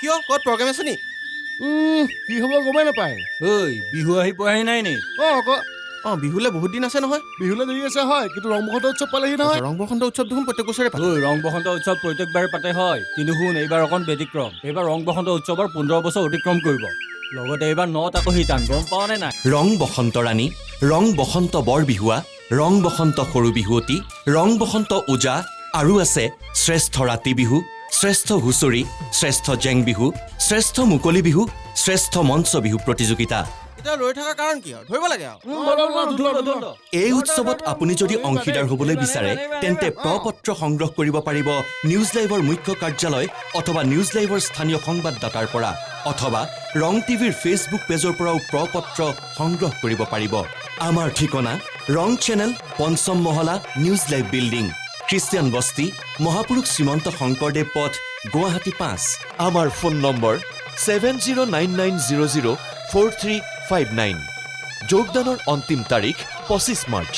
কিয় ক'ত প্ৰগ্ৰেম আছে নি? কি হ'ব গমেই নাপায়। ঐ বিহু আহি পোৱাহি নাই নি? আকৌ বিহুলে বহুত দিন আছে নহয়। বিহুলৈ দেৰি আছে হয়, কিন্তু ৰং বসন্ত উৎসৱ পালেহি নহয়। ৰং বসন্ত উৎসৱ দেখোন প্ৰত্যেক বছৰে পাতে। ঐ ৰং বসন্ত উৎসৱ প্ৰত্যেকবাৰে পাতে হয়, কিন্তু শুন এইবাৰ অকণ ব্যতিক্ৰম। এইবাৰ ৰং বসন্ত উৎসৱৰ 15 বছৰ অতিক্ৰম কৰিব। লগতে এইবাৰ 9 আকৌ শিতান, গম পাৱ নে নাই? ৰং বসন্ত ৰাণী, ৰং বসন্ত বৰ বিহুৱা, ৰং বসন্ত সৰু বিহুৱতী, ৰং বসন্ত ওজা, আৰু আছে শ্ৰেষ্ঠ ৰাতি বিহু, শ্ৰেষ্ঠ হুঁচৰি, শ্ৰেষ্ঠ জেং বিহু, শ্ৰেষ্ঠ মুকলি বিহু, শ্ৰেষ্ঠ মঞ্চ বিহু প্ৰতিযোগিতা। এতিয়া ৰৈ থকা কাৰণ কি আৰু? ধৰিব লাগে আৰু। এই উৎসৱত আপুনি যদি অংশীদাৰ হ'বলৈ বিচাৰে তেন্তে প্ৰ-পত্ৰ সংগ্ৰহ কৰিব পাৰিব নিউজ লাইভৰ মুখ্য কাৰ্যালয় অথবা নিউজ লাইভৰ স্থানীয় সংবাদদাতাৰ পৰা, অথবা ৰং টিভিৰ ফেচবুক পেজৰ পৰাও প্ৰ-পত্ৰ সংগ্ৰহ কৰিব পাৰিব। আমাৰ ঠিকনা ৰং চেনেল, পঞ্চম মহলা, নিউজ লাইভ বিল্ডিং, খ্ৰীষ্টিয়ান বস্তি, মহাপুৰুষ শ্ৰীমন্ত শংকৰদেৱ পথ, গুৱাহাটী 5। আমাৰ ফোন নম্বৰ 7099004359। যোগদানৰ অন্তিম তাৰিখ 25 মাৰ্চ।